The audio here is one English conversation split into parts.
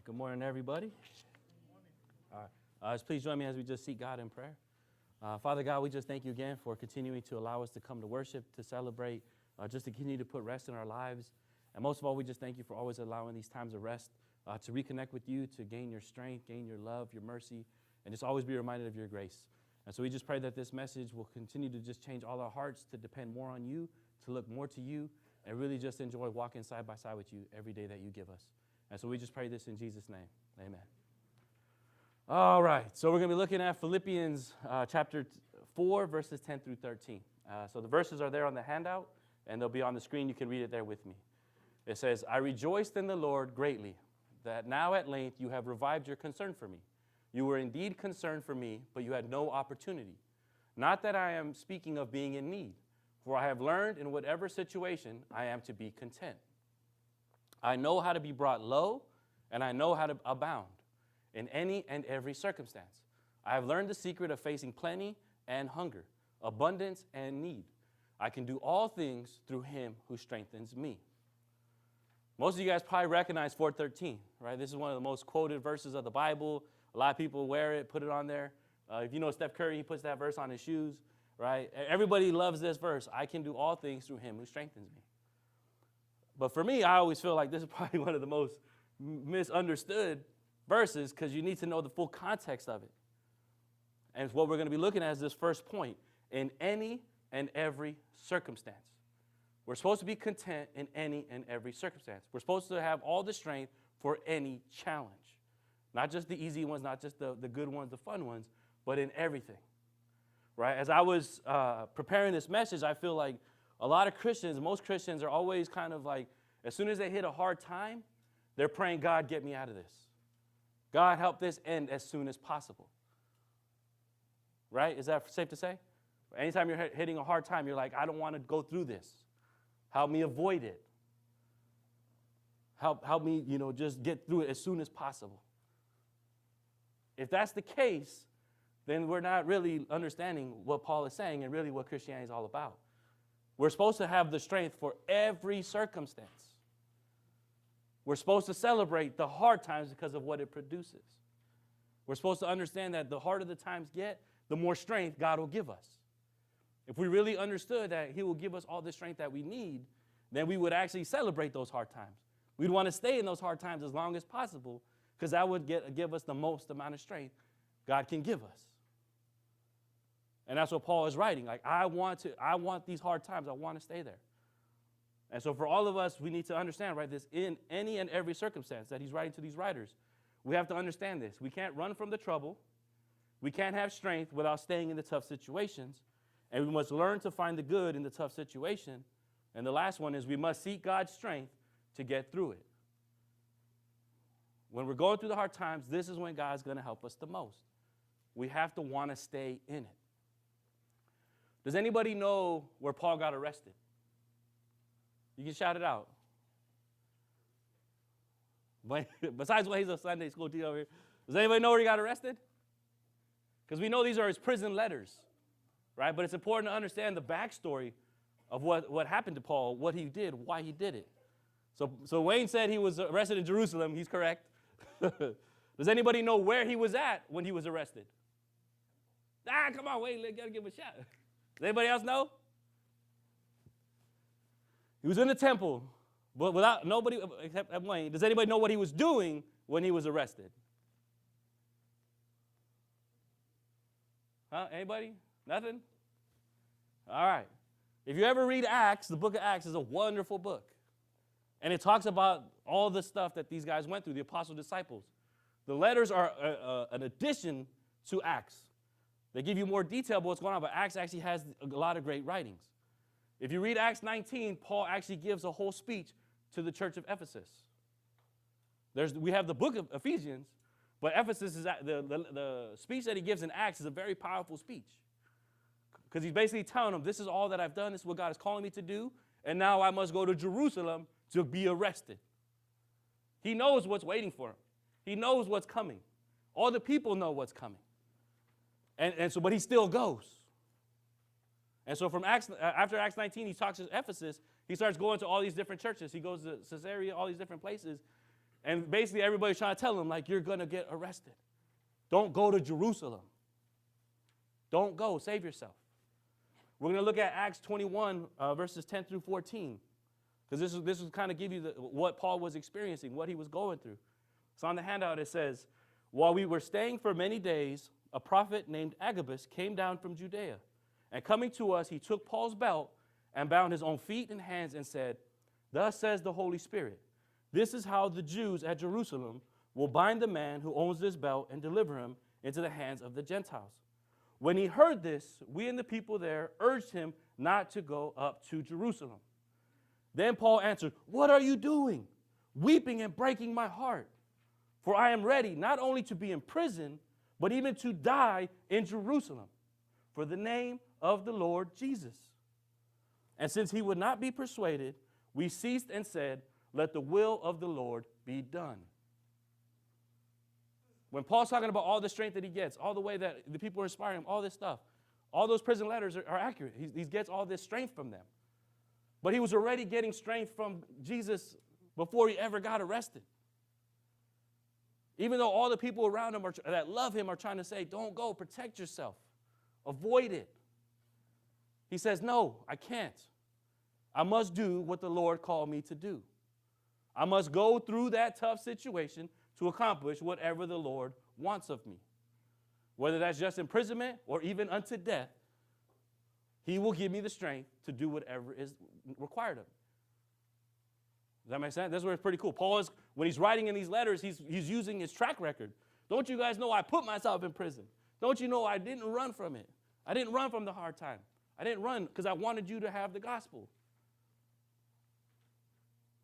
right. Good morning, everybody. All right. Please join me as we just seek God in prayer. Father God, we just thank you again for continuing to allow us to come to worship, to celebrate, just to continue to put rest in our lives. And most of all, we just thank you for always allowing these times of rest to reconnect with you, to gain your strength, gain your love, your mercy, and just always be reminded of your grace. And so we just pray that this message will continue to just change all our hearts, to depend more on you, to look more to you, and really just enjoy walking side by side with you every day that you give us. And so we just pray this in Jesus' name. Amen. All right. So we're going to be looking at Philippians chapter 4, verses 10 through 13. So the verses are there on the handout, and they'll be on the screen. You can read it there with me. It says, I rejoiced in the Lord greatly, that now at length you have revived your concern for me. You were indeed concerned for me, but you had no opportunity. Not that I am speaking of being in need, for I have learned in whatever situation I am to be content. I know how to be brought low, and I know how to abound in any and every circumstance. I have learned the secret of facing plenty and hunger, abundance and need. I can do all things through him who strengthens me. Most of you guys probably recognize 4:13, right? This is one of the most quoted verses of the Bible. A lot of people wear it, put it on there. If you know Steph Curry, he puts that verse on his shoes, right? Everybody loves this verse. I can do all things through him who strengthens me. But for me, I always feel like this is probably one of the most misunderstood verses because you need to know the full context of it. And what we're going to be looking at is this first point, in any and every circumstance. We're supposed to be content in any and every circumstance. We're supposed to have all the strength for any challenge. Not just the easy ones, not just the good ones, the fun ones, but in everything. Right? As I was preparing this message, I feel like a lot of Christians, most Christians are always kind of like, as soon as they hit a hard time, they're praying, God, get me out of this. God, help this end as soon as possible. Right? Is that safe to say? Anytime you're hitting a hard time, you're like, I don't want to go through this. Help me avoid it. Help me, just get through it as soon as possible. If that's the case, then we're not really understanding what Paul is saying and really what Christianity is all about. We're supposed to have the strength for every circumstance. We're supposed to celebrate the hard times because of what it produces. We're supposed to understand that the harder the times get, the more strength God will give us. If we really understood that he will give us all the strength that we need, then we would actually celebrate those hard times. We'd want to stay in those hard times as long as possible because that would give us the most amount of strength God can give us. And that's what Paul is writing. Like, I want these hard times. I want to stay there. And so for all of us, we need to understand, right, this in any and every circumstance that he's writing to these writers. We have to understand this. We can't run from the trouble. We can't have strength without staying in the tough situations. And we must learn to find the good in the tough situation. And the last one is we must seek God's strength to get through it. When we're going through the hard times, this is when God's going to help us the most. We have to want to stay in it. Does anybody know where Paul got arrested? You can shout it out. But besides what he's a Sunday school teacher over here, does anybody know where he got arrested? Because we know these are his prison letters, right? But it's important to understand the backstory of what happened to Paul, what he did, why he did it. So Wayne said he was arrested in Jerusalem. He's correct. Does anybody know where he was at when he was arrested? Come on, Wayne, got to give him a shot. Does anybody else know? He was in the temple, but without nobody except Wayne. Does anybody know what he was doing when he was arrested? Huh? Anybody? Nothing? All right. If you ever read Acts, the book of Acts is a wonderful book. And it talks about all the stuff that these guys went through, the apostle disciples. The letters are an addition to Acts. They give you more detail about what's going on, but Acts actually has a lot of great writings. If you read Acts 19, Paul actually gives a whole speech to the church of Ephesus. We have the book of Ephesians, but Ephesus is the speech that he gives in Acts is a very powerful speech. Because he's basically telling them, this is all that I've done, this is what God is calling me to do, and now I must go to Jerusalem to be arrested. He knows what's waiting for him. He knows what's coming. All the people know what's coming. But he still goes. And so after Acts 19, he talks to Ephesus. He starts going to all these different churches. He goes to Caesarea, all these different places. And basically everybody's trying to tell him, like, you're going to get arrested. Don't go to Jerusalem. Don't go. Save yourself. We're going to look at Acts 21, verses 10 through 14. Because this will kind of give you what Paul was experiencing, what he was going through. So on the handout it says, while we were staying for many days, a prophet named Agabus came down from Judea. And coming to us, he took Paul's belt and bound his own feet and hands and said, thus says the Holy Spirit, this is how the Jews at Jerusalem will bind the man who owns this belt and deliver him into the hands of the Gentiles. When he heard this, we and the people there urged him not to go up to Jerusalem. Then Paul answered, what are you doing, weeping and breaking my heart? For I am ready not only to be in prison, but even to die in Jerusalem for the name of the Lord Jesus. And since he would not be persuaded, we ceased and said, let the will of the Lord be done. When Paul's talking about all the strength that he gets, all the way that the people are inspiring him, all this stuff, all those prison letters are accurate. He gets all this strength from them. But he was already getting strength from Jesus before he ever got arrested. Even though all the people around him that love him are trying to say, don't go, protect yourself, avoid it. He says, no, I can't. I must do what the Lord called me to do. I must go through that tough situation to accomplish whatever the Lord wants of me. Whether that's just imprisonment or even unto death, he will give me the strength to do whatever is required of me. Does that make sense? That's where it's pretty cool. Paul is, when he's writing in these letters, he's using his track record. Don't you guys know I put myself in prison? Don't you know I didn't run from it? I didn't run from the hard time. I didn't run because I wanted you to have the gospel.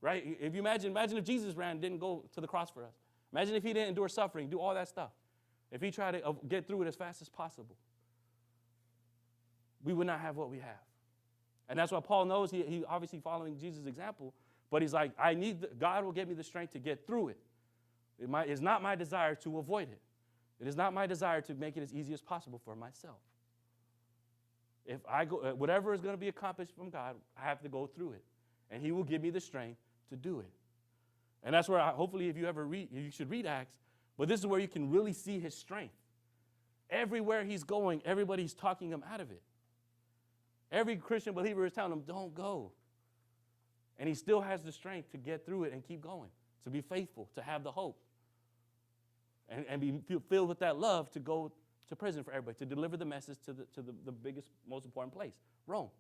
Right? If you imagine if Jesus ran and didn't go to the cross for us. Imagine if he didn't endure suffering, do all that stuff. If he tried to get through it as fast as possible. We would not have what we have. And that's why Paul knows he obviously following Jesus' example, but he's like, God will give me the strength to get through it. It's not my desire to avoid it. It is not my desire to make it as easy as possible for myself. If I go, whatever is going to be accomplished from God, I have to go through it. And he will give me the strength to do it. And that's where hopefully if you ever read, you should read Acts, but this is where you can really see his strength. Everywhere he's going, everybody's talking him out of it. Every Christian believer is telling him, don't go. And he still has the strength to get through it and keep going, to be faithful, to have the hope, and be filled with that love to go to prison for everybody, to deliver the message to the biggest, most important place, Rome.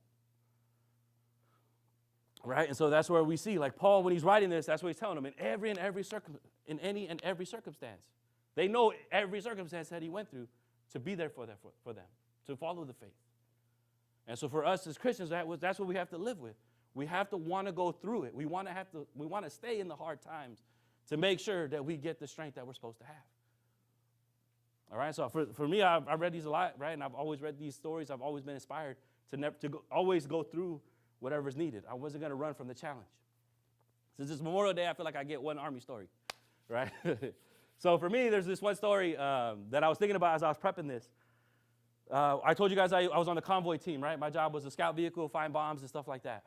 Right? And so that's where we see, like Paul, when he's writing this, that's what he's telling them, in any and every circumstance. They know every circumstance that he went through to be there for them, to follow the faith. And so for us as Christians, that's what we have to live with. We have to want to go through it. We want to stay in the hard times to make sure that we get the strength that we're supposed to have. All right, so for me, I've read these a lot, right? And I've always read these stories. I've always been inspired to always go through whatever's needed. I wasn't going to run from the challenge. Since it's Memorial Day, I feel like I get one Army story, right? So for me, there's this one story that I was thinking about as I was prepping this. I told you guys I was on the convoy team, right? My job was a scout vehicle, find bombs and stuff like that.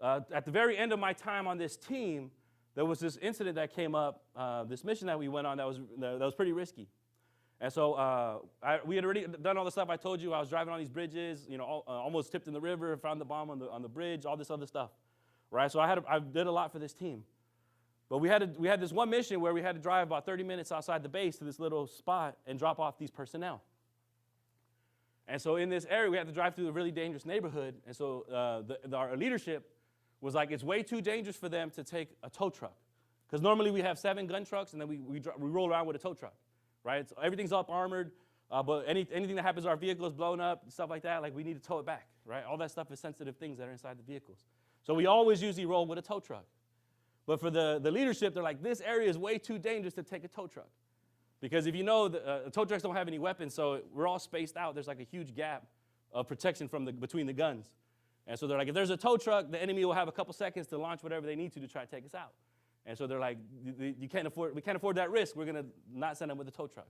At the very end of my time on this team, there was this incident that came up, this mission that we went on that was pretty risky. And so we had already done all the stuff I told you. I was driving on these bridges, almost tipped in the river, found the bomb on the bridge, all this other stuff, right? So I did a lot for this team. But we had this one mission where we had to drive about 30 minutes outside the base to this little spot and drop off these personnel. And so in this area, we had to drive through a really dangerous neighborhood. And so our leadership was like, it's way too dangerous for them to take a tow truck. Because normally we have 7 gun trucks, and then we roll around with a tow truck. Right? So everything's up armored, but anything that happens, our vehicle is blown up, stuff like that, like we need to tow it back, right? All that stuff is sensitive things that are inside the vehicles. So we always usually roll with a tow truck. But for the leadership, they're like, this area is way too dangerous to take a tow truck. Because if you know, the tow trucks don't have any weapons, so we're all spaced out. There's like a huge gap of protection between the guns. And so they're like, if there's a tow truck, the enemy will have a couple seconds to launch whatever they need to try to take us out. And so they're like, we can't afford that risk. We're going to not send them with a tow truck.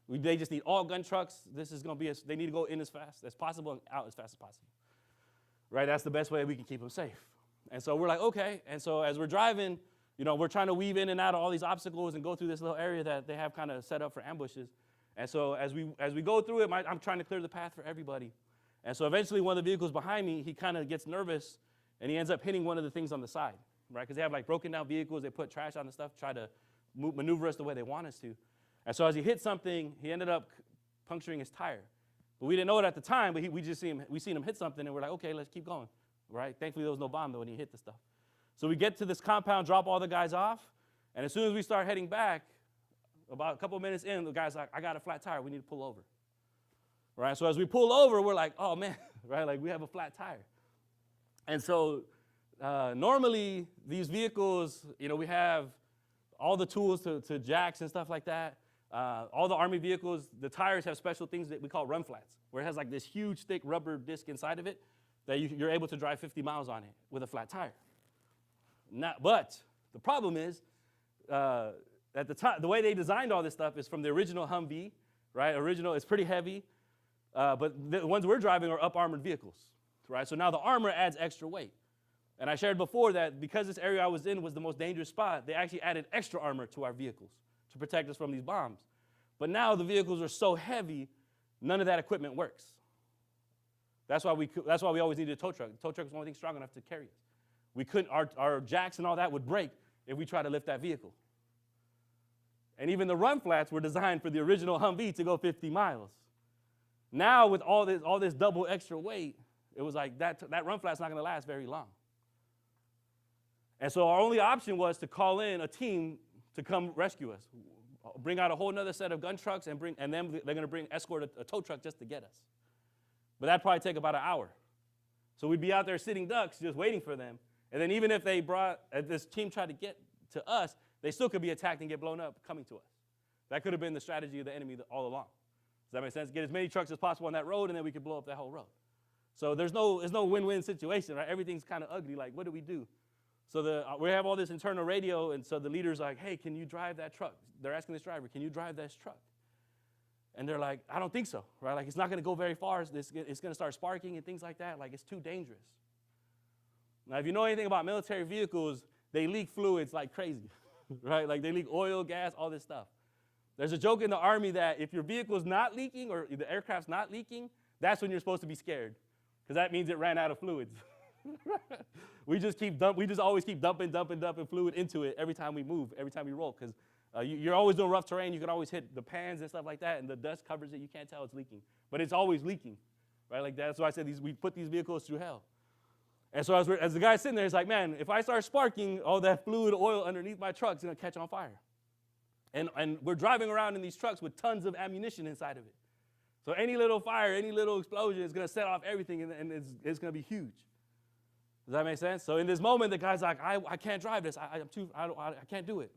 They just need all gun trucks. This is going to be, they need to go in as fast as possible and out as fast as possible. Right? That's the best way we can keep them safe. And so we're like, okay. And so as we're driving we're trying to weave in and out of all these obstacles and go through this little area that they have kind of set up for ambushes. And so as we go through it, I'm trying to clear the path for everybody. And so eventually one of the vehicles behind me, he kind of gets nervous, and he ends up hitting one of the things on the side, right? Because they have like broken down vehicles. They put trash on the stuff, try to maneuver us the way they want us to. And so as he hit something, he ended up puncturing his tire. But we didn't know it at the time, but we seen him hit something, and we're like, okay, let's keep going, right? Thankfully, there was no bomb, though, when he hit the stuff. So we get to this compound, drop all the guys off, and as soon as we start heading back, about a couple of minutes in, the guy's like, I got a flat tire. We need to pull over, right? So as we pull over, we're like, oh, man, right? Like, we have a flat tire. And so normally, these vehicles, we have all the tools to jacks and stuff like that. All the Army vehicles, the tires have special things that we call run flats, where it has like this huge, thick rubber disc inside of it that you're able to drive 50 miles on it with a flat tire. But the problem is, at the time, the way they designed all this stuff is from the original Humvee, right? It's pretty heavy, but the ones we're driving are up-armored vehicles, right? So now the armor adds extra weight. And I shared before that because this area I was in was the most dangerous spot, they actually added extra armor to our vehicles to protect us from these bombs. But now the vehicles are so heavy, none of that equipment works. That's why we always needed a tow truck. The tow truck was the only thing strong enough to carry us. We couldn't, our jacks and all that would break if we tried to lift that vehicle. And even the run flats were designed for the original Humvee to go 50 miles. Now with all this double extra weight, it was like that run flat's not going to last very long. And so our only option was to call in a team to come rescue us, bring out a whole other set of gun trucks, and then they're going to escort a tow truck just to get us. But that'd probably take about an hour. So we'd be out there sitting ducks just waiting for them. And then even if this team tried to get to us, they still could be attacked and get blown up coming to us. That could have been the strategy of the enemy all along. Does that make sense? Get as many trucks as possible on that road, and then we could blow up that whole road. So there's no win-win situation, right? Everything's kind of ugly. Like, what do we do? So we have all this internal radio, and so the leader's like, hey, can you drive that truck? They're asking this driver, can you drive this truck? And they're like, I don't think so, right? Like, it's not going to go very far. It's going to start sparking and things like that. Like, it's too dangerous. Now, if you know anything about military vehicles, they leak fluids like crazy, right? Like, they leak oil, gas, all this stuff. There's a joke in the Army that if your vehicle's not leaking or the aircraft's not leaking, that's when you're supposed to be scared, because that means it ran out of fluids. We just always keep dumping fluid into it every time we move, every time we roll, because you're always doing rough terrain. You can always hit the pans and stuff like that, and the dust covers it. You can't tell it's leaking, but it's always leaking, right? Like that's why I said we put these vehicles through hell. And so as the guy's sitting there, he's like, man, if I start sparking, all that fluid oil underneath my truck's going to catch on fire. And we're driving around in these trucks with tons of ammunition inside of it. So any little fire, any little explosion is going to set off everything, and it's going to be huge. Does that make sense? So in this moment, the guy's like, I can't drive this. I can't do it.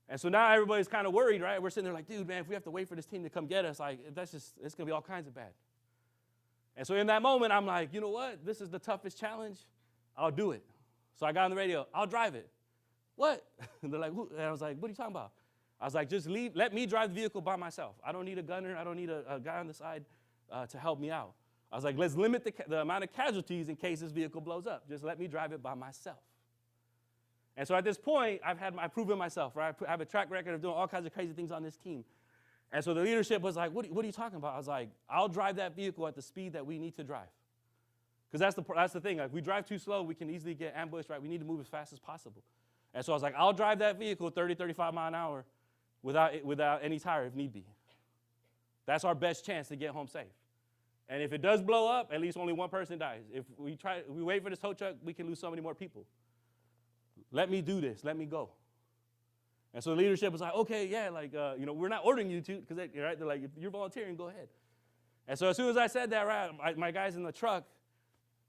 And so now everybody's kind of worried, right? We're sitting there like, dude, man, if we have to wait for this team to come get us, like it's going to be all kinds of bad. And so in that moment, I'm like, you know what? This is the toughest challenge. I'll do it. So I got on the radio. I'll drive it. What? And they're like, who? And I was like, what are you talking about? I was like, just let me drive the vehicle by myself. I don't need a gunner. I don't need a guy on the side to help me out. I was like, let's limit the amount of casualties in case this vehicle blows up. Just let me drive it by myself. And so at this point, I've proven myself, right? I have a track record of doing all kinds of crazy things on this team. And so the leadership was like, what are you talking about? I was like, I'll drive that vehicle at the speed that we need to drive. Because that's the thing. Like, if we drive too slow, we can easily get ambushed, right? We need to move as fast as possible. And so I was like, I'll drive that vehicle 30, 35 miles an hour without any tire if need be. That's our best chance to get home safe. And if it does blow up, at least only one person dies. If we wait for this tow truck, we can lose so many more people. Let me do this. Let me go. And so the leadership was like, okay, yeah, like, we're not ordering you to, because right? They're like, if you're volunteering, go ahead. And so as soon as I said that, right, my guys in the truck,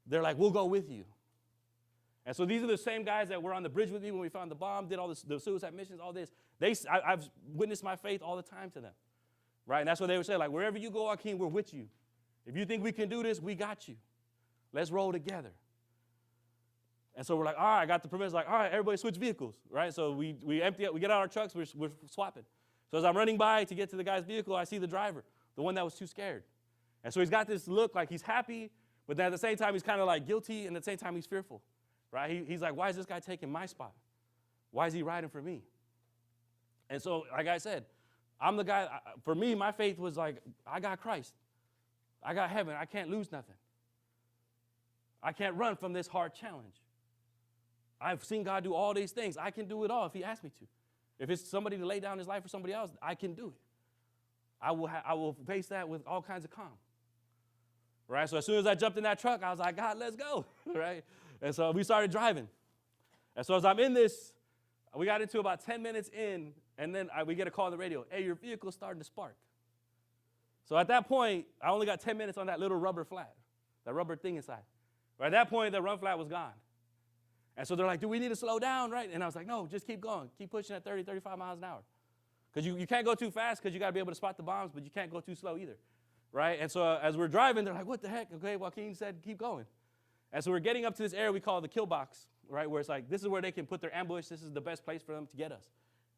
they're like, we'll go with you. And so these are the same guys that were on the bridge with me when we found the bomb, did all the suicide missions, all this. I've witnessed my faith all the time to them, right? And that's what they would say, like, wherever you go, Joaquin, we're with you. If you think we can do this, we got you. Let's roll together. And so we're like, all right, I got the permission. Like, all right, everybody switch vehicles, right? So we empty up, we get out our trucks, we're swapping. So as I'm running by to get to the guy's vehicle, I see the driver, the one that was too scared. And so he's got this look like he's happy, but then at the same time, he's kind of like guilty, and at the same time, he's fearful, right? He's like, why is this guy taking my spot? Why is he riding for me? And so, like I said, I'm the guy, for me, my faith was like, I got Christ. I got heaven. I can't lose nothing. I can't run from this hard challenge. I've seen God do all these things. I can do it all if he asks me to. If it's somebody to lay down his life for somebody else, I can do it. I will face that with all kinds of calm. Right? So as soon as I jumped in that truck, I was like, God, let's go. Right? And so we started driving. And so as I'm in this, we got into about 10 minutes in, and then we get a call on the radio. Hey, your vehicle's starting to spark. So at that point, I only got 10 minutes on that little rubber flat, that rubber thing inside. Right? At that point, the run flat was gone. And so they're like, do we need to slow down, right? And I was like, no, just keep going. Keep pushing at 30, 35 miles an hour. Because you can't go too fast because you got to be able to spot the bombs, but you can't go too slow either, right? And so as we're driving, they're like, what the heck? Okay, Joaquin said, keep going. And so we're getting up to this area we call the kill box, right, where it's like, this is where they can put their ambush. This is the best place for them to get us.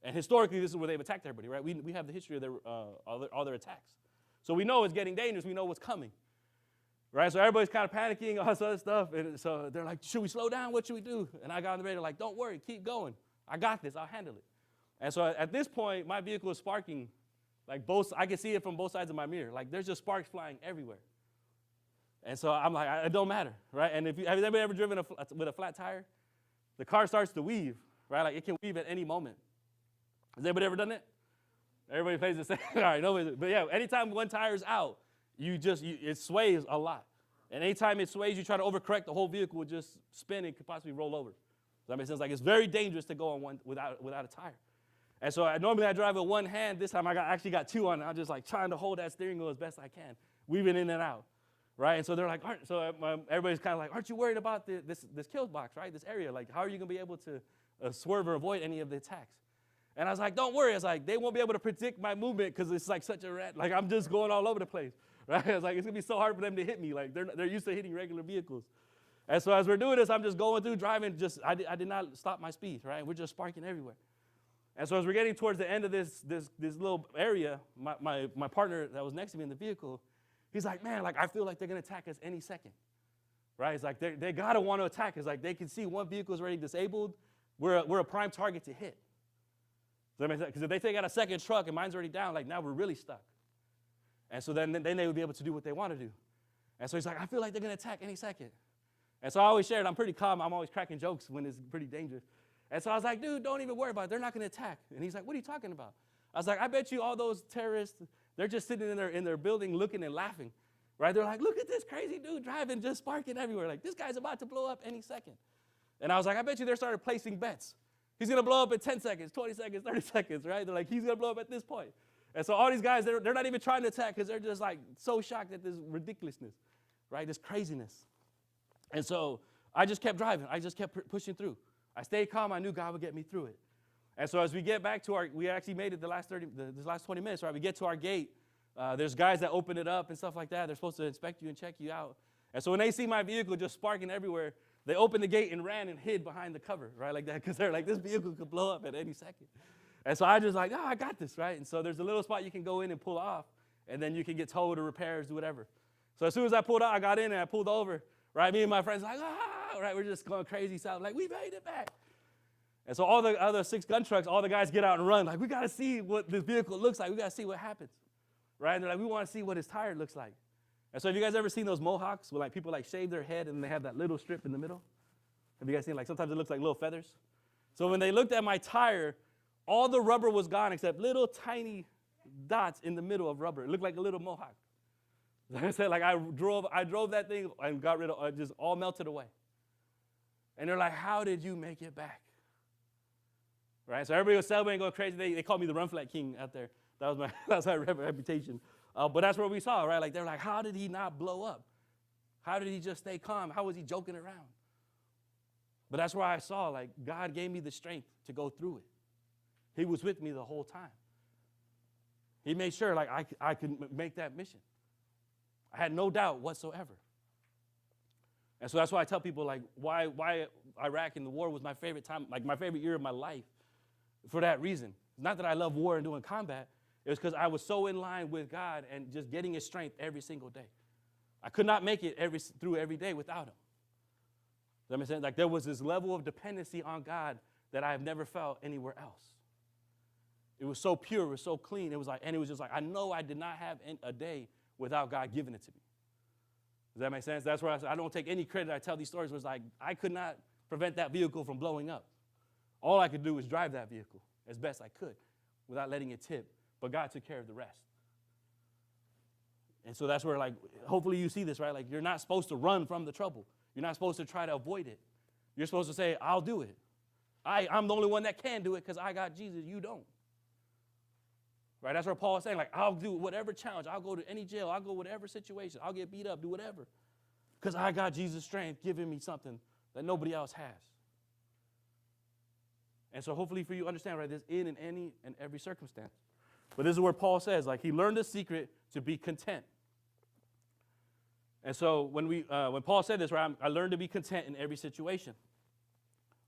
And historically, this is where they've attacked everybody, right? We have the history of all their attacks. So we know it's getting dangerous. We know what's coming, right? So everybody's kind of panicking, all this other stuff. And so they're like, should we slow down? What should we do? And I got on the radio like, don't worry, keep going. I got this. I'll handle it. And so at this point, my vehicle is sparking, like I can see it from both sides of my mirror. Like there's just sparks flying everywhere. And so I'm like, it don't matter, right? And have anybody ever driven with a flat tire? The car starts to weave, right? Like it can weave at any moment. Has anybody ever done that? Everybody plays the same. All right, nobody. But yeah, anytime one tire's out, it sways a lot. And anytime it sways, you try to overcorrect, the whole vehicle would just spin and could possibly roll over. Does that make sense? Like it's very dangerous to go on one without a tire. And so normally I drive with one hand. This time I actually got two on. I'm just like trying to hold that steering wheel as best I can, weaving in and out, right? And so they're like, everybody's kind of like, aren't you worried about this kill box, right? This area, like how are you gonna be able to swerve or avoid any of the attacks? And I was like, don't worry. I was like, they won't be able to predict my movement because it's like such a rat. Like I'm just going all over the place, right? I was like, it's gonna be so hard for them to hit me. Like they're used to hitting regular vehicles. And so as we're doing this, I'm just going through driving. I did not stop my speed, right? We're just sparking everywhere. And so as we're getting towards the end of this little area, my partner that was next to me in the vehicle, he's like, man, like I feel like they're gonna attack us any second, right? It's like they gotta want to attack us. Like they can see one vehicle is already disabled. We're a prime target to hit. Does that make sense? Because if they take out a second truck and mine's already down, like now we're really stuck. And so then they would be able to do what they want to do. And so he's like, I feel like they're gonna attack any second. And so I always shared, I'm pretty calm. I'm always cracking jokes when it's pretty dangerous. And so I was like, dude, don't even worry about it. They're not going to attack. And he's like, what are you talking about? I was like, I bet you all those terrorists, they're just sitting in their building looking and laughing, right? They're like, look at this crazy dude driving, just sparking everywhere. Like, this guy's about to blow up any second. And I was like, I bet you they started placing bets. He's going to blow up in 10 seconds, 20 seconds, 30 seconds, right? They're like, he's going to blow up at this point. And so all these guys, they're not even trying to attack because they're just like so shocked at this ridiculousness, right? This craziness. And so I just kept driving. I just kept pushing through. I stayed calm. I knew God would get me through it. And so as we get back to we actually made it this last 20 minutes, right? We get to our gate. There's guys that open it up and stuff like that. They're supposed to inspect you and check you out. And so when they see my vehicle just sparking everywhere, they opened the gate and ran and hid behind the cover, right? Like that, because they're like, this vehicle could blow up at any second. And so I just like, I got this, right? And so there's a little spot you can go in and pull off, and then you can get towed or repairs, do whatever. So as soon as I pulled out, I got in and I pulled over, right? Me and my friends like, right? We're just going crazy south, like, we made it back. And so all the other 6 gun trucks, all the guys get out and run, like, we got to see what this vehicle looks like. We got to see what happens, right? And they're like, we want to see what his tire looks like. And so have you guys ever seen those mohawks where like people like shave their head and they have that little strip in the middle? Have you guys seen, like, sometimes it looks like little feathers? So when they looked at my tire, all the rubber was gone except little tiny dots in the middle of rubber. It looked like a little mohawk. Like I said, like I drove that thing and got rid of it, just all melted away. And they're like, how did you make it back? Right? So everybody was celebrating, going crazy. They called me the Run Flat King out there. That was my reputation. But that's what we saw, right? Like they're like, how did he not blow up? How did he just stay calm? How was he joking around? But that's where I saw, like, God gave me the strength to go through it. He was with me the whole time. He made sure, like, I could make that mission. I had no doubt whatsoever. And so that's why I tell people, like, why Iraq and the war was my favorite time, like my favorite year of my life, for that reason. It's not that I love war and doing combat. It was because I was so in line with God and just getting his strength every single day. I could not make it through every day without him. Does that make sense? Like there was this level of dependency on God that I have never felt anywhere else. It was so pure, it was so clean. It was just like, I know I did not have a day without God giving it to me. Does that make sense? That's where I don't take any credit. I tell these stories. It was like, I could not prevent that vehicle from blowing up. All I could do was drive that vehicle as best I could without letting it tip. But God took care of the rest. And so that's where, like, hopefully you see this, right? Like, you're not supposed to run from the trouble. You're not supposed to try to avoid it. You're supposed to say, I'll do it. I'm the only one that can do it because I got Jesus. You don't. Right? That's what Paul is saying. Like, I'll do whatever challenge. I'll go to any jail. I'll go whatever situation. I'll get beat up, do whatever. Because I got Jesus' strength giving me something that nobody else has. And so hopefully for you understand, right, this in any and every circumstance. But this is where Paul says, like, he learned the secret to be content. And so when Paul said this, right, I learned to be content in every situation.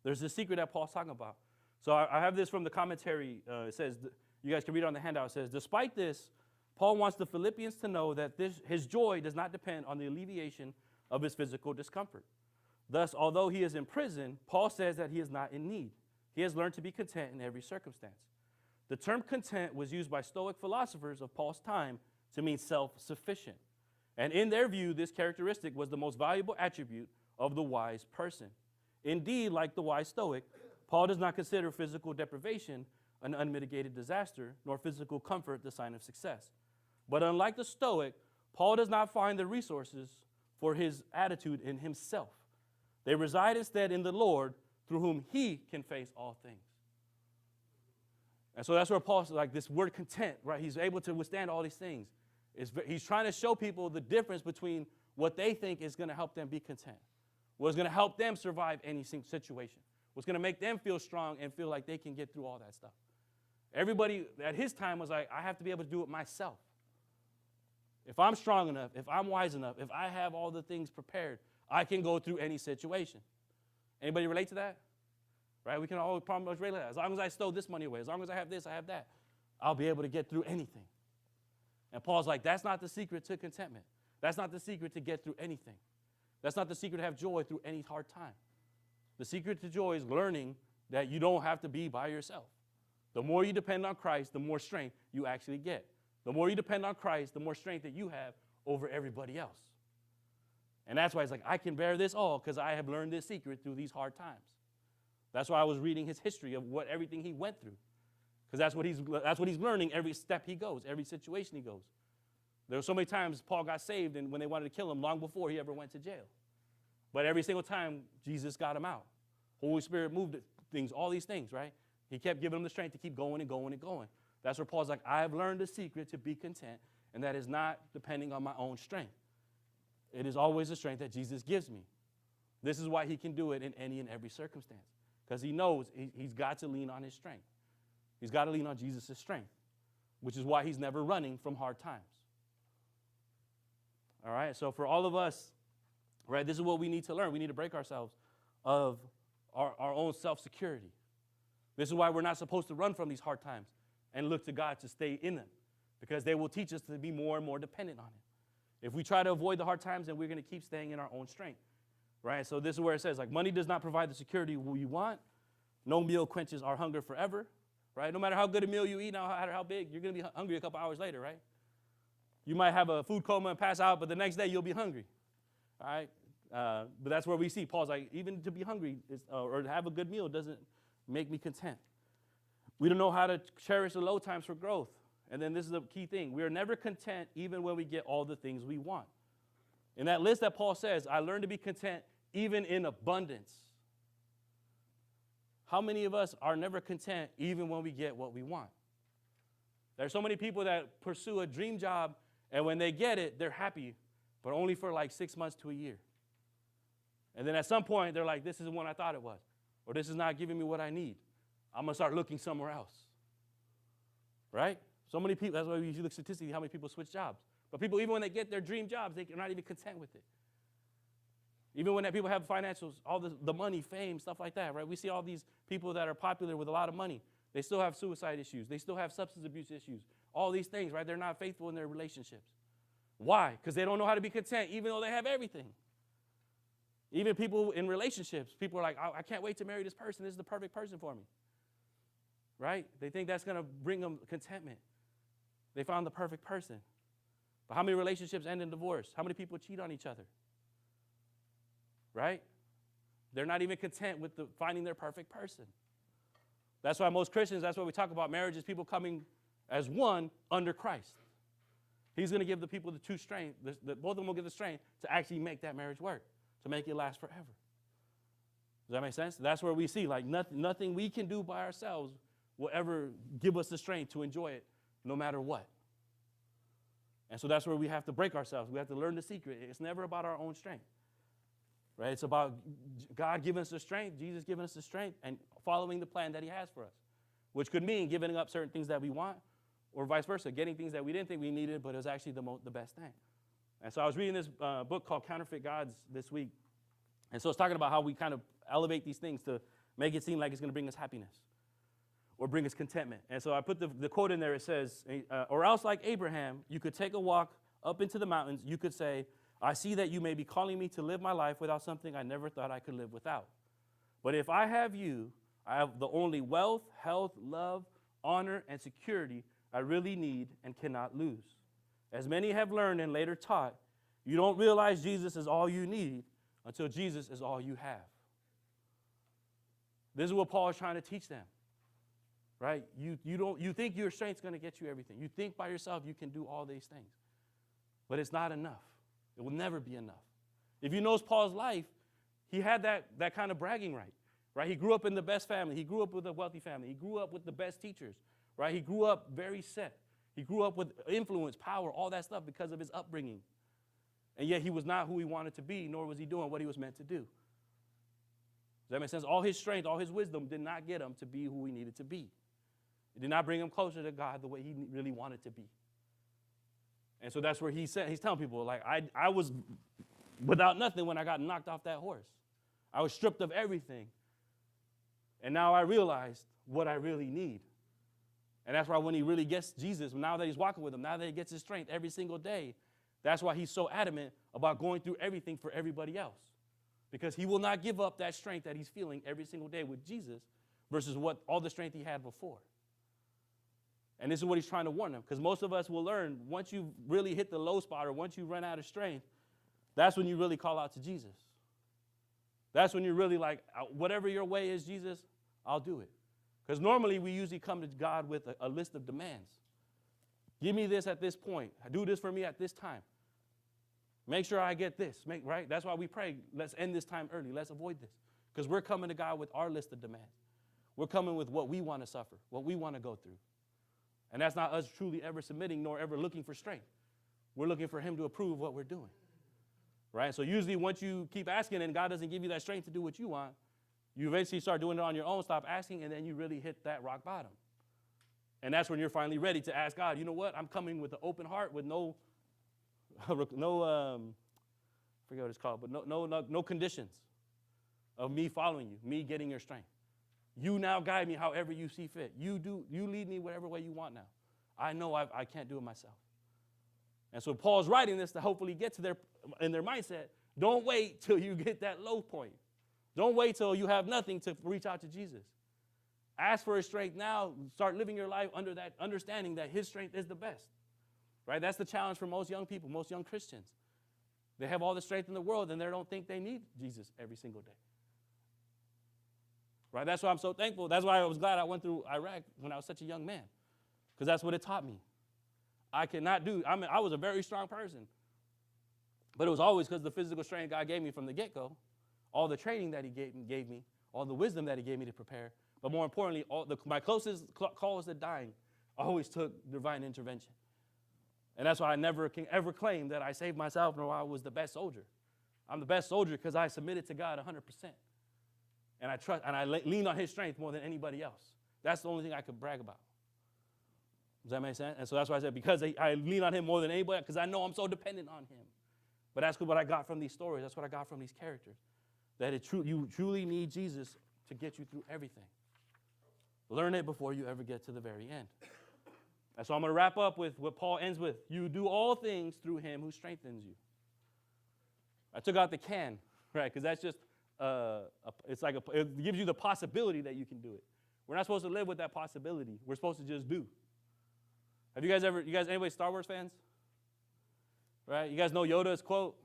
There's this secret that Paul's talking about. So I have this from the commentary. It says, you guys can read it on the handout. It says, despite this, Paul wants the Philippians to know that his joy does not depend on the alleviation of his physical discomfort. Thus, although he is in prison, Paul says that he is not in need. He has learned to be content in every circumstance. The term content was used by Stoic philosophers of Paul's time to mean self-sufficient. And in their view, this characteristic was the most valuable attribute of the wise person. Indeed, like the wise Stoic, Paul does not consider physical deprivation an unmitigated disaster, nor physical comfort the sign of success. But unlike the Stoic, Paul does not find the resources for his attitude in himself. They reside instead in the Lord, through whom he can face all things. And so that's where Paul's like this word content, right? He's able to withstand all these things. He's trying to show people the difference between what they think is going to help them be content, what's going to help them survive any situation, what's going to make them feel strong and feel like they can get through all that stuff. Everybody at his time was like, I have to be able to do it myself. If I'm strong enough, if I'm wise enough, if I have all the things prepared, I can go through any situation. Anybody relate to that? Right? We can all pretty much relate to that. As long as I stole this money away, as long as I have this, I have that, I'll be able to get through anything. And Paul's like, that's not the secret to contentment. That's not the secret to get through anything. That's not the secret to have joy through any hard time. The secret to joy is learning that you don't have to be by yourself. The more you depend on Christ, the more strength you actually get. The more you depend on Christ, the more strength that you have over everybody else. And that's why it's like, I can bear this all because I have learned this secret through these hard times. That's why I was reading his history of everything he went through. Because that's what he's learning every step he goes, every situation he goes. There were so many times Paul got saved and when they wanted to kill him long before he ever went to jail. But every single time, Jesus got him out. Holy Spirit moved things, all these things, right? He kept giving him the strength to keep going and going and going. That's where Paul's like, I have learned the secret to be content, and that is not depending on my own strength. It is always the strength that Jesus gives me. This is why he can do it in any and every circumstance, because he knows he's got to lean on his strength. He's got to lean on Jesus' strength, which is why he's never running from hard times. All right, so for all of us, right, this is what we need to learn. We need to break ourselves of our own self-security. This is why we're not supposed to run from these hard times and look to God to stay in them, because they will teach us to be more and more dependent on him. If we try to avoid the hard times, then we're going to keep staying in our own strength, right? So this is where it says, like, money does not provide the security we want. No meal quenches our hunger forever, right? No matter how good a meal you eat, no matter how big, you're going to be hungry a couple hours later, right? You might have a food coma and pass out, but the next day you'll be hungry, all right? But that's where we see Paul's like, even to be hungry or to have a good meal doesn't make me content. We don't know how to cherish the low times for growth. And then this is the key thing. We are never content even when we get all the things we want. In that list that Paul says, I learned to be content even in abundance. How many of us are never content even when we get what we want? There's so many people that pursue a dream job, and when they get it, they're happy, but only for like 6 months to a year. And then at some point, they're like, this isn't what I thought it was, or this is not giving me what I need. I'm going to start looking somewhere else, right? So many people, that's why we usually look statistically how many people switch jobs. But people, even when they get their dream jobs, they're not even content with it. Even when people have financials, all the money, fame, stuff like that, right? We see all these people that are popular with a lot of money. They still have suicide issues. They still have substance abuse issues. All these things, right? They're not faithful in their relationships. Why? Because they don't know how to be content even though they have everything. Even people in relationships, people are like, I can't wait to marry this person. This is the perfect person for me. Right? They think that's going to bring them contentment. They found the perfect person. But how many relationships end in divorce? How many people cheat on each other? Right? They're not even content with finding their perfect person. That's why most Christians, that's why we talk about marriage, is people coming as one under Christ. He's going to give the people the two strength, both of them will give the strength to actually make that marriage work, to make it last forever. Does that make sense? That's where we see, like, nothing we can do by ourselves will ever give us the strength to enjoy it no matter what. And so that's where we have to break ourselves. We have to learn the secret. It's never about our own strength. Right? It's about God giving us the strength, Jesus giving us the strength, and following the plan that he has for us, which could mean giving up certain things that we want, or vice versa, getting things that we didn't think we needed, but it was actually the best thing. And so I was reading this book called Counterfeit Gods this week. And so it's talking about how we kind of elevate these things to make it seem like it's going to bring us happiness or bring us contentment. And so I put the quote in there. It says, or else like Abraham, you could take a walk up into the mountains. You could say, I see that you may be calling me to live my life without something I never thought I could live without. But if I have you, I have the only wealth, health, love, honor, and security I really need and cannot lose. As many have learned and later taught, you don't realize Jesus is all you need until Jesus is all you have. This is what Paul is trying to teach them, right? You think your strength's going to get you everything. You think by yourself you can do all these things, but it's not enough. It will never be enough. If you know Paul's life, he had that kind of bragging right? He grew up in the best family. He grew up with a wealthy family. He grew up with the best teachers, right? He grew up very set. He grew up with influence, power, all that stuff because of his upbringing. And yet he was not who he wanted to be, nor was he doing what he was meant to do. Does that make sense? All his strength, all his wisdom did not get him to be who he needed to be. It did not bring him closer to God the way he really wanted to be. And so that's where he's telling people, like, I was without nothing when I got knocked off that horse. I was stripped of everything. And now I realized what I really need. And that's why when he really gets Jesus, now that he's walking with him, now that he gets his strength every single day, that's why he's so adamant about going through everything for everybody else. Because he will not give up that strength that he's feeling every single day with Jesus versus all the strength he had before. And this is what he's trying to warn them, because most of us will learn once you really hit the low spot or once you run out of strength, that's when you really call out to Jesus. That's when you're really like, whatever your way is, Jesus, I'll do it. Because normally we usually come to God with a list of demands. Give me this at this point. Do this for me at this time. Make sure I get this, right? That's why we pray, let's end this time early. Let's avoid this. Because we're coming to God with our list of demands. We're coming with what we want to suffer, what we want to go through. And that's not us truly ever submitting nor ever looking for strength. We're looking for him to approve what we're doing. Right? So usually once you keep asking and God doesn't give you that strength to do what you want, you eventually start doing it on your own, stop asking, and then you really hit that rock bottom. And that's when you're finally ready to ask God, you know what? I'm coming with an open heart with no I forget what it's called, but no conditions of me following you, me getting your strength. You now guide me however you see fit. You lead me whatever way you want now. I know I can't do it myself. And so Paul's writing this to hopefully get to in their mindset. Don't wait till you get that low point. Don't wait till you have nothing to reach out to Jesus. Ask for his strength now. Start living your life under that understanding that his strength is the best. Right? That's the challenge for most young people, most young Christians. They have all the strength in the world and they don't think they need Jesus every single day. Right? That's why I'm so thankful. That's why I was glad I went through Iraq when I was such a young man. Because that's what it taught me. I was a very strong person. But it was always because the physical strength God gave me from the get-go, all the training that he gave me, all the wisdom that he gave me to prepare, but more importantly, my closest calls to dying always took divine intervention. And that's why I never can ever claim that I saved myself nor I was the best soldier. I'm the best soldier because I submitted to God 100%. And I trust, and I lean on his strength more than anybody else. That's the only thing I could brag about. Does that make sense? And so that's why I said, because I lean on him more than anybody, because I know I'm so dependent on him. But that's what I got from these stories. That's what I got from these characters. That you truly need Jesus to get you through everything. Learn it before you ever get to the very end. And so I'm going to wrap up with what Paul ends with. You do all things through him who strengthens you. I took out the can. right? Because that's just, it gives you the possibility that you can do it. We're not supposed to live with that possibility. We're supposed to just do. Have you guys anybody Star Wars fans? Right? You guys know Yoda's quote?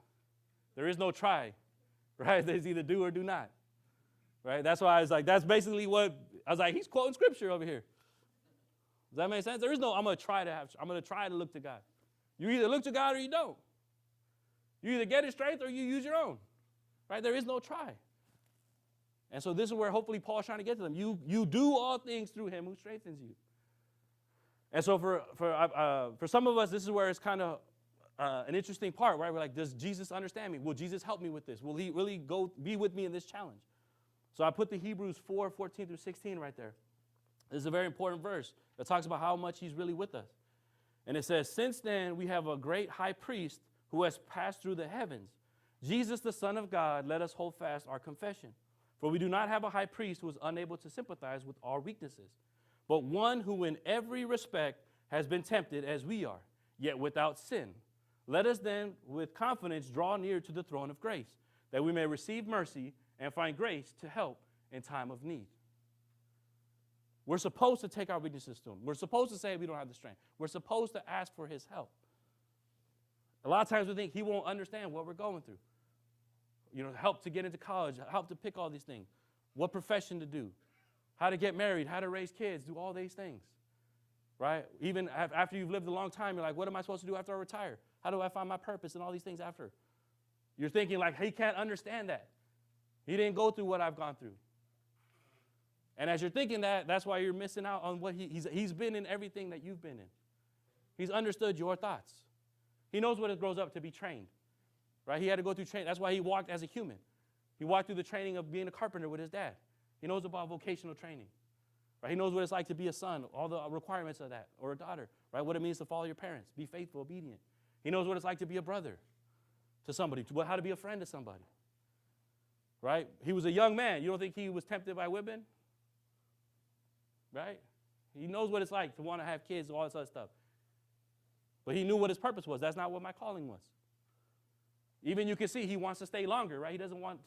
There is no try, right? There's either do or do not, right? That's why I was like, that's basically what, I was like, he's quoting scripture over here. Does that make sense? There is no, I'm going to try to look to God. You either look to God or you don't. You either get his strength or you use your own, right? There is no try. And so this is where hopefully Paul's trying to get to them. You do all things through him who strengthens you. And so for some of us, this is where it's kind of an interesting part, right? We're like, does Jesus understand me? Will Jesus help me with this? Will he really go be with me in this challenge? So I put the Hebrews 4:14 through 16 right there. This is a very important verse that talks about how much he's really with us. And it says, since then we have a great high priest who has passed through the heavens, Jesus the Son of God, let us hold fast our confession. For we do not have a high priest who is unable to sympathize with our weaknesses, but one who in every respect has been tempted as we are, yet without sin. Let us then with confidence draw near to the throne of grace, that we may receive mercy and find grace to help in time of need. We're supposed to take our weaknesses to him. We're supposed to say we don't have the strength. We're supposed to ask for his help. A lot of times we think he won't understand what we're going through. You know, help to get into college, help to pick all these things, what profession to do, how to get married, how to raise kids, do all these things, right? Even after you've lived a long time, you're like, what am I supposed to do after I retire? How do I find my purpose and all these things after? You're thinking like, he can't understand that. He didn't go through what I've gone through. And as you're thinking that, that's why you're missing out on what he's been in everything that you've been in. He's understood your thoughts. He knows what it grows up to be trained, right? He had to go through training. That's why he walked as a human. He walked through the training of being a carpenter with his dad. He knows about vocational training, right? He knows what it's like to be a son, all the requirements of that, or a daughter, right? What it means to follow your parents, be faithful, obedient. He knows what it's like to be a brother to somebody, how to be a friend to somebody, right? He was a young man. You don't think he was tempted by women? Right? He knows what it's like to want to have kids, all this other stuff. But he knew what his purpose was. That's not what my calling was. Even you can see he wants to stay longer, right? He doesn't want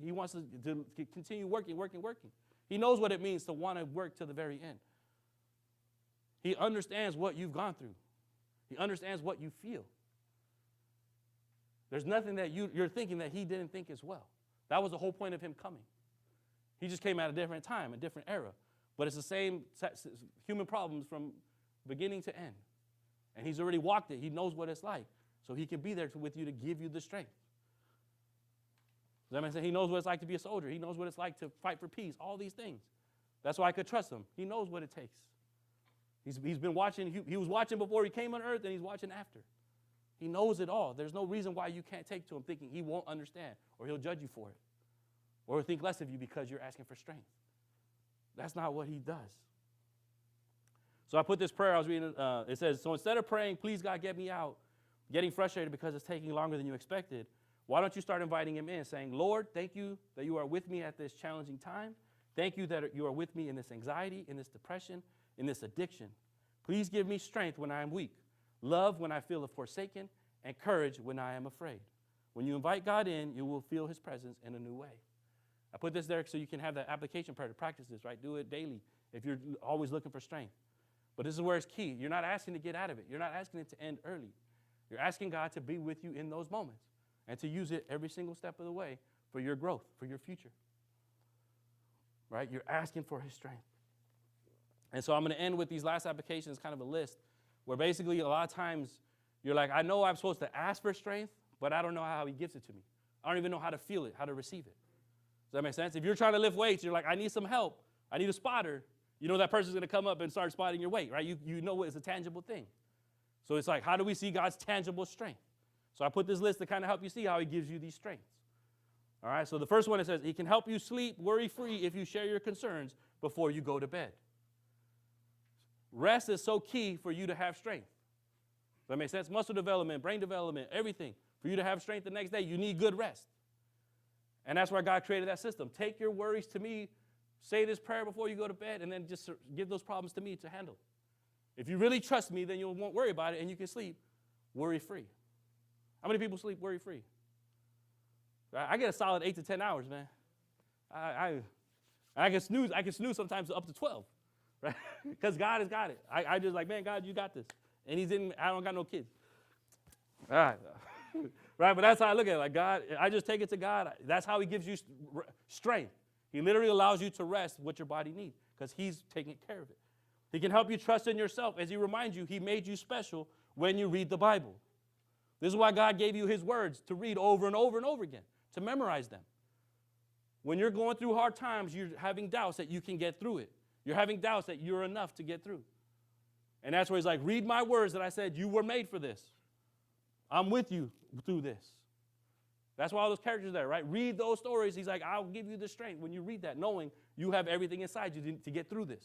he wants to continue working. He knows what it means to want to work to the very end. He understands what you've gone through. He understands what you feel. There's nothing that you're thinking that he didn't think as well. That was the whole point of him coming. He just came at a different time, a different era. But it's the same human problems from beginning to end. And he's already walked it. He knows what it's like. So he can be there with you to give you the strength. Does that make sense? He knows what it's like to be a soldier. He knows what it's like to fight for peace, all these things. That's why I could trust him. He knows what it takes. He's been watching. He was watching before he came on earth, and he's watching after. He knows it all. There's no reason why you can't take to him thinking he won't understand, or he'll judge you for it, or think less of you because you're asking for strength. That's not what he does. So I put this prayer I was reading. It says, so instead of praying, please God, get me out, getting frustrated because it's taking longer than you expected, why don't you start inviting him in, saying, Lord, thank you that you are with me at this challenging time. Thank you that you are with me in this anxiety, in this depression, in this addiction. Please give me strength when I am weak, love when I feel forsaken, and courage when I am afraid. When you invite God in, you will feel his presence in a new way. I put this there so you can have that application prayer to practice this, right? Do it daily if you're always looking for strength. But this is where it's key. You're not asking to get out of it. You're not asking it to end early. You're asking God to be with you in those moments and to use it every single step of the way for your growth, for your future. Right? You're asking for his strength. And so I'm going to end with these last applications, kind of a list, where basically a lot of times you're like, I know I'm supposed to ask for strength, but I don't know how he gives it to me. I don't even know how to feel it, how to receive it. Does that make sense? If you're trying to lift weights, you're like, I need some help. I need a spotter. You know that person's going to come up and start spotting your weight, right? You know it's a tangible thing. So it's like, how do we see God's tangible strength? So I put this list to kind of help you see how he gives you these strengths. All right, so the first one, it says, he can help you sleep worry-free if you share your concerns before you go to bed. Rest is so key for you to have strength. Does that make sense? Muscle development, brain development, everything. For you to have strength the next day, you need good rest. And that's why God created that system. Take your worries to me, say this prayer before you go to bed, and then just give those problems to me to handle. If you really trust me, then you won't worry about it, and you can sleep worry-free. How many people sleep worry-free? Right? I get a solid 8 to 10 hours, man. I can snooze. I can snooze sometimes up to 12, right? Because God has got it. I just like, man, God, you got this. And I don't got no kids. All right. Right, but that's how I look at it. Like, God, I just take it to God. That's how he gives you strength. He literally allows you to rest what your body needs because he's taking care of it. He can help you trust in yourself as he reminds you he made you special when you read the Bible. This is why God gave you his words to read over and over and over again, to memorize them. When you're going through hard times, you're having doubts that you can get through it. You're having doubts that you're enough to get through. And that's where he's like, read my words that I said you were made for this. I'm with you through this. That's why all those characters there, right? Read those stories. He's like, I'll give you the strength when you read that, knowing you have everything inside you to get through this.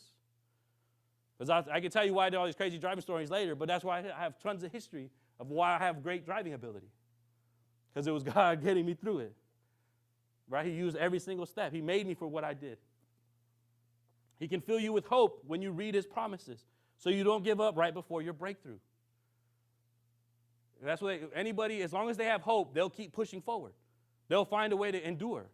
Because I can tell you why I did all these crazy driving stories later, but that's why I have tons of history of why I have great driving ability. Because it was God getting me through it. Right? He used every single step. He made me for what I did. He can fill you with hope when you read his promises, so you don't give up right before your breakthrough. And that's what anybody, as long as they have hope, they'll keep pushing forward. They'll find a way to endure.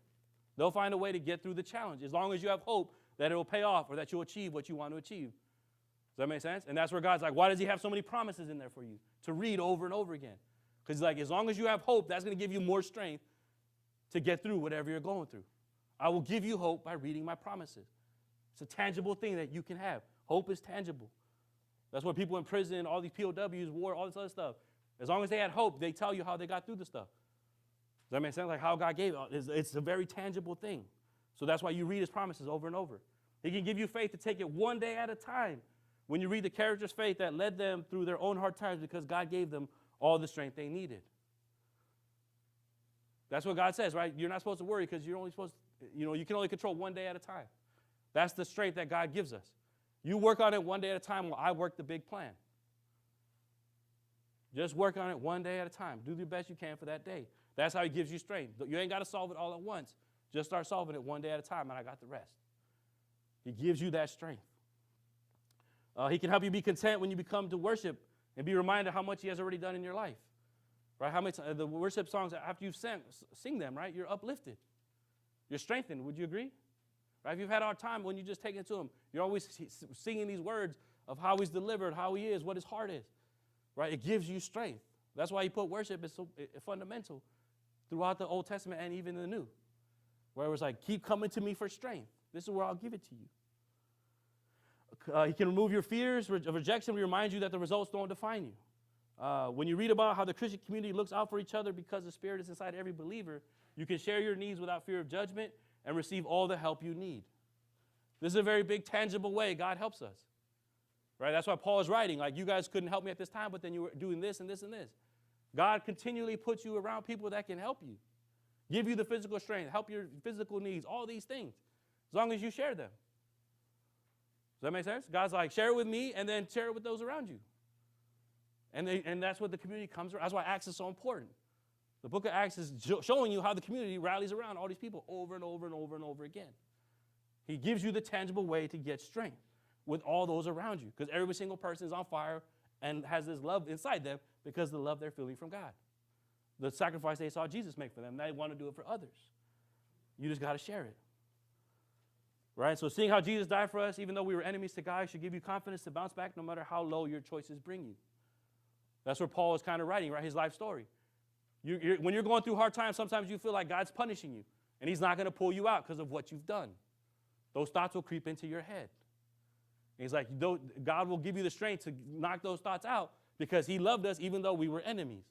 They'll find a way to get through the challenge, as long as you have hope that it will pay off or that you'll achieve what you want to achieve. Does that make sense? And that's where God's like, why does he have so many promises in there for you to read over and over again? Because he's like, as long as you have hope, that's going to give you more strength to get through whatever you're going through. I will give you hope by reading my promises. It's a tangible thing that you can have. Hope is tangible. That's why people in prison, all these POWs, war, all this other stuff, as long as they had hope, they tell you how they got through the stuff. Does that make sense? Like how God gave it. It's a very tangible thing. So that's why you read his promises over and over. He can give you faith to take it one day at a time. When you read the characters' faith that led them through their own hard times because God gave them all the strength they needed. That's what God says, right? You're not supposed to worry because you're only supposed to, you can only control one day at a time. That's the strength that God gives us. You work on it one day at a time while I work the big plan. Just work on it one day at a time. Do the best you can for that day. That's how he gives you strength. You ain't got to solve it all at once. Just start solving it one day at a time, and I got the rest. He gives you that strength. He can help you be content when you become to worship and be reminded how much he has already done in your life. Right? How many the worship songs, after you've sing them, right, you're uplifted. You're strengthened. Would you agree? Right? If you've had a hard time when you just take it to him, you're always singing these words of how he's delivered, how he is, what his heart is. Right? It gives you strength. That's why he put worship as so fundamental throughout the Old Testament and even the New. Where it was like, keep coming to me for strength. This is where I'll give it to you. He can remove your fears of rejection. We remind you that the results don't define you. When you read about how the Christian community looks out for each other because the Spirit is inside every believer, you can share your needs without fear of judgment and receive all the help you need. This is a very big, tangible way God helps us. Right? That's why Paul is writing, like, you guys couldn't help me at this time, but then you were doing this and this and this. God continually puts you around people that can help you, give you the physical strength, help your physical needs, all these things, as long as you share them. Does that make sense? God's like, share it with me and then share it with those around you. And that's what the community comes around. That's why Acts is so important. The book of Acts is showing you how the community rallies around all these people over and over and over and over again. He gives you the tangible way to get strength with all those around you, because every single person is on fire and has this love inside them because of the love they're feeling from God. The sacrifice they saw Jesus make for them, they want to do it for others. You just got to share it. Right? So seeing how Jesus died for us, even though we were enemies to God, should give you confidence to bounce back no matter how low your choices bring you. That's where Paul is kind of writing, right? His life story. When you're going through hard times, sometimes you feel like God's punishing you, and he's not going to pull you out because of what you've done. Those thoughts will creep into your head. And he's like, God will give you the strength to knock those thoughts out because he loved us even though we were enemies.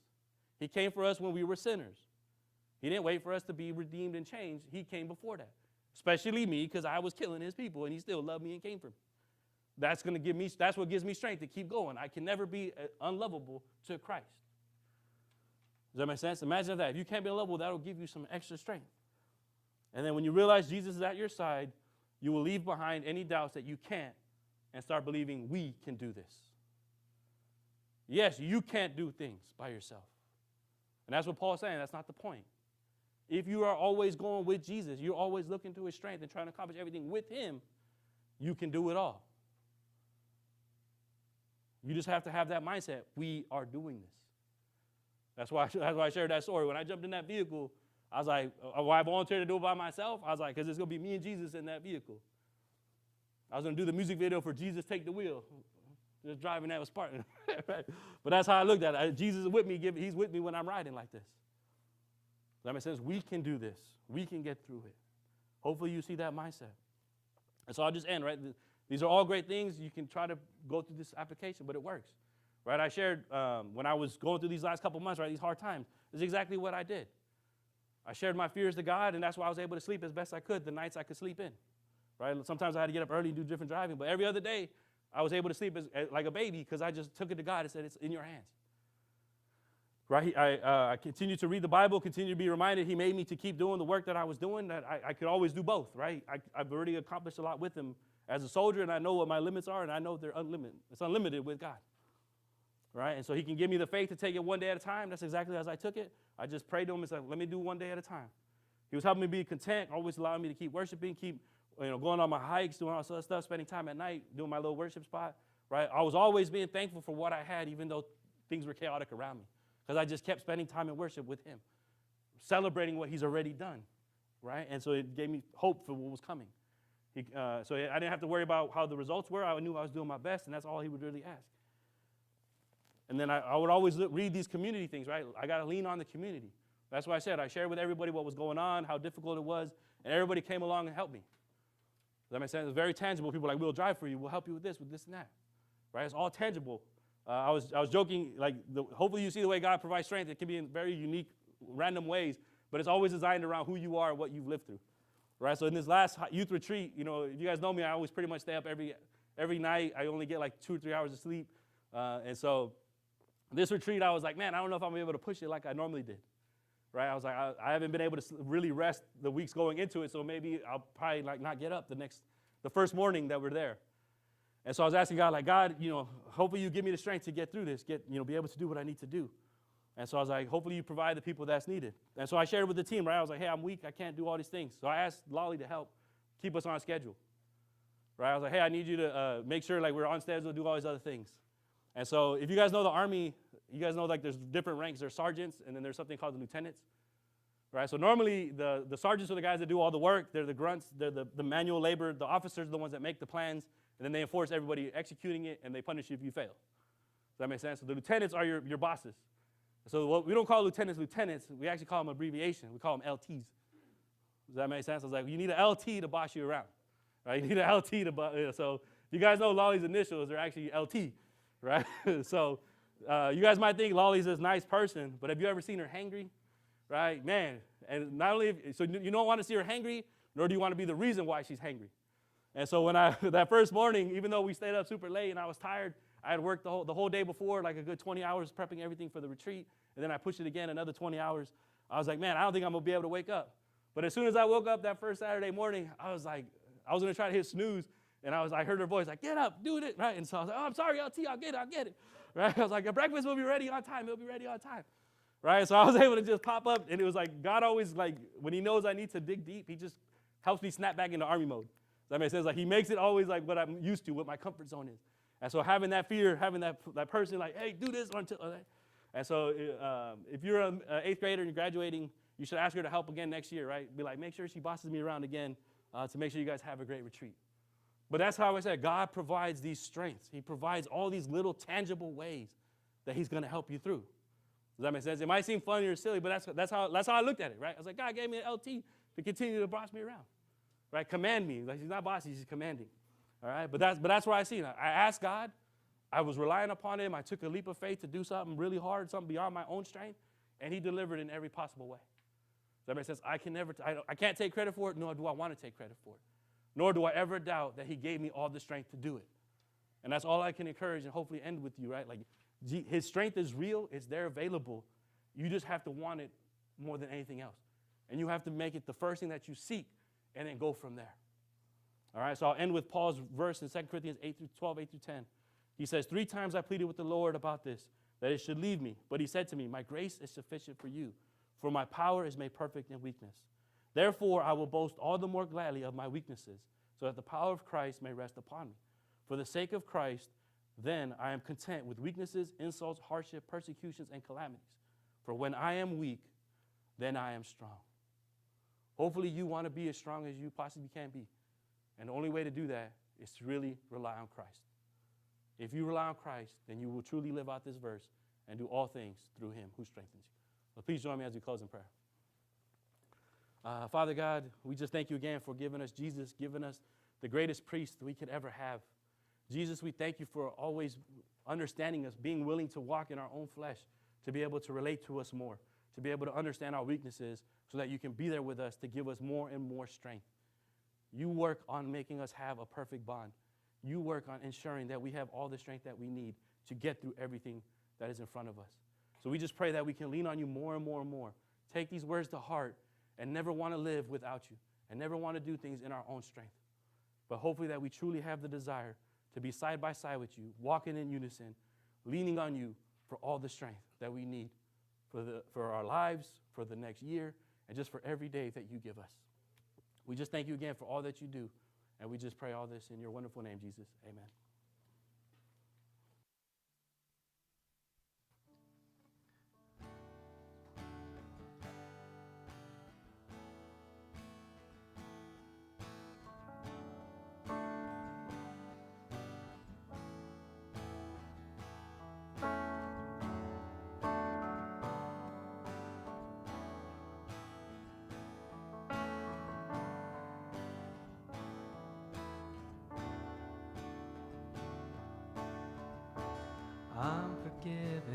He came for us when we were sinners. He didn't wait for us to be redeemed and changed. He came before that, especially me, because I was killing his people, and he still loved me and came for me. That's what gives me strength to keep going. I can never be unlovable to Christ. Does that make sense? Imagine that. If you can't be unlovable, that will give you some extra strength. And then when you realize Jesus is at your side, you will leave behind any doubts that you can't and start believing we can do this. Yes, you can't do things by yourself. And that's what Paul's saying. That's not the point. If you are always going with Jesus, you're always looking to his strength and trying to accomplish everything with him, you can do it all. You just have to have that mindset. We are doing this. That's why I shared that story. When I jumped in that vehicle, I was like, why I volunteered to do it by myself? I was like, because it's going to be me and Jesus in that vehicle. I was going to do the music video for Jesus Take the Wheel. Just driving that was Spartan. Right? But that's how I looked at it. Jesus is with me. He's with me when I'm riding like this. Does that make sense? We can do this. We can get through it. Hopefully you see that mindset. And so I'll just end, right? These are all great things. You can try to go through this application, but it works. Right? I shared when I was going through these last couple months, right, these hard times, this is exactly what I did. I shared my fears to God, and that's why I was able to sleep as best I could the nights I could sleep in. Right? Sometimes I had to get up early and do different driving, but every other day I was able to sleep like a baby because I just took it to God and said, it's in your hands. Right? I continued to read the Bible, continued to be reminded He made me to keep doing the work that I was doing, that I could always do both, right? I've already accomplished a lot with Him as a soldier, and I know what my limits are, and I know they're unlimited. It's unlimited with God. Right? And so He can give me the faith to take it one day at a time. That's exactly as I took it. I just prayed to Him and said, let me do one day at a time. He was helping me be content, always allowing me to keep worshiping, keep going on my hikes, doing all this other stuff, spending time at night, doing my little worship spot. Right? I was always being thankful for what I had, even though things were chaotic around me. Because I just kept spending time in worship with Him, celebrating what He's already done, right? And so it gave me hope for what was coming. So I didn't have to worry about how the results were. I knew I was doing my best, and that's all He would really ask. And then I would always read these community things, right? I got to lean on the community. That's why I said I shared with everybody what was going on, how difficult it was, and everybody came along and helped me. Does that make sense? It's very tangible. People were like, we'll drive for you. We'll help you with this, and that, right? It's all tangible. I was joking, like, hopefully you see the way God provides strength. It can be in very unique, random ways, but it's always designed around who you are and what you've lived through, right? So in this last youth retreat, if you guys know me, I always pretty much stay up every night. I only get like 2 or 3 hours of sleep, and so this retreat, I was like, man, I don't know if I'm able to push it like I normally did, right? I was like, I haven't been able to really rest the weeks going into it, so maybe I'll probably like not get up the first morning that we're there. And so I was asking God, like, God, hopefully you give me the strength to get through this, be able to do what I need to do. And so I was like, hopefully you provide the people that's needed. And so I shared with the team, right? I was like, hey, I'm weak. I can't do all these things. So I asked Lolly to help keep us on schedule, right? I was like, hey, I need you to make sure, like, we're on schedule to do all these other things. And so if you guys know the Army, you guys know, like, there's different ranks. There's sergeants, and then there's something called the lieutenants, right? So normally the sergeants are the guys that do all the work. They're the grunts. They're the manual labor. The officers are the ones that make the plans. And then they enforce everybody executing it, and they punish you if you fail. Does that make sense? So the lieutenants are your bosses. So we don't call lieutenants. We actually call them abbreviation. We call them LTs. Does that make sense? I was like, you need an LT to boss you around, right? You need an LT to boss. So if you guys know Lolly's initials, they're actually LT, right? So you guys might think Lolly's this nice person, but have you ever seen her hangry, right? Man, and not only, so you don't want to see her hangry, nor do you want to be the reason why she's hangry. And so when that first morning, even though we stayed up super late and I was tired, I had worked the whole day before, like a good 20 hours prepping everything for the retreat, and then I pushed it again another 20 hours. I was like, man, I don't think I'm going to be able to wake up. But as soon as I woke up that first Saturday morning, I was like, I was going to try to hit snooze, and I heard her voice, like, get up, do it, right? And so I was like, oh, I'm sorry, LT, I'll get it, right? I was like, your breakfast will be ready on time. It'll be ready on time, right? So I was able to just pop up, and it was like God always, like, when He knows I need to dig deep, He just helps me snap back into Army mode. That makes sense. Like, He makes it always like what I'm used to, what my comfort zone is. And so having that fear, having that person like, hey, do this until. And so if you're an 8th grader and you're graduating, you should ask her to help again next year, right? Be like, make sure she bosses me around again to make sure you guys have a great retreat. But that's how I said God provides these strengths. He provides all these little tangible ways that He's going to help you through. Does that make sense? It might seem funny or silly, but that's how I looked at it, right? I was like, God gave me an LT to continue to boss me around. Right, command me. Like, He's not bossy, He's commanding. All right, but that's where I see it. I asked God. I was relying upon Him. I took a leap of faith to do something really hard, something beyond my own strength, and He delivered in every possible way. Does that make sense? I can't take credit for it, nor do I want to take credit for it. Nor do I ever doubt that He gave me all the strength to do it. And that's all I can encourage and hopefully end with you, right? Like, His strength is real. It's there available. You just have to want it more than anything else. And you have to make it the first thing that you seek, and then go from there. All right, so I'll end with Paul's verse in 2 Corinthians 8-12, 8-10. He says, 3 times I pleaded with the Lord about this, that it should leave me. But He said to me, my grace is sufficient for you, for my power is made perfect in weakness. Therefore, I will boast all the more gladly of my weaknesses, so that the power of Christ may rest upon me. For the sake of Christ, then I am content with weaknesses, insults, hardship, persecutions, and calamities. For when I am weak, then I am strong. Hopefully you want to be as strong as you possibly can be. And the only way to do that is to really rely on Christ. If you rely on Christ, then you will truly live out this verse and do all things through him who strengthens you. So please join me as we close in prayer. Father God, we just thank you again for giving us Jesus, giving us the greatest priest we could ever have. Jesus, we thank you for always understanding us, being willing to walk in our own flesh, to be able to relate to us more, to be able to understand our weaknesses so that you can be there with us to give us more and more strength. You work on making us have a perfect bond. You work on ensuring that we have all the strength that we need to get through everything that is in front of us. So we just pray that we can lean on you more and more and more. Take these words to heart and never want to live without you and never want to do things in our own strength. But hopefully that we truly have the desire to be side by side with you, walking in unison, leaning on you for all the strength that we need for our lives, for the next year, and just for every day that you give us. We just thank you again for all that you do, and we just pray all this in your wonderful name, Jesus. Amen.